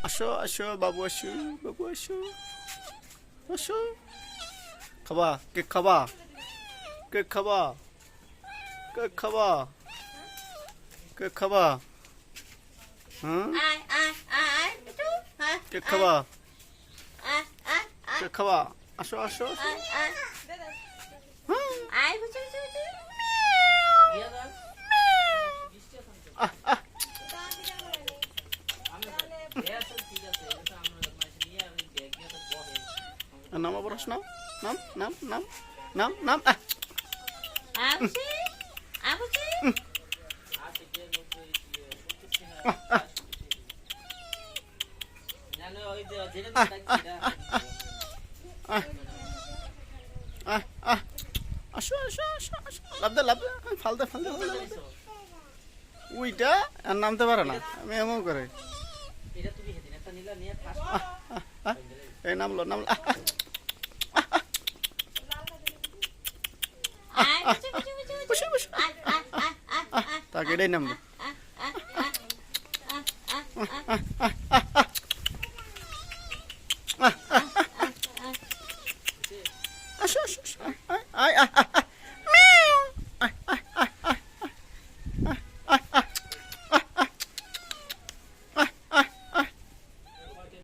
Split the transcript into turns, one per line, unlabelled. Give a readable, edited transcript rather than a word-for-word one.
আসো আসো বাবু আসো বাবু আসো আসো খাবা কেক খাবা কেক খাবা কেক খাবা কেক খাবা হুম কেক খাবা কেক খাবা আসো আসো আসো নাম আবার নাম নাম নাম নাম নাম নাম আসো আসো আসো আসো লাভ দে ফালতে ফালতে উইটা আর নামতে পারে না আমি এমন করে এই নামলো নামলো তাকে এটাই নামলো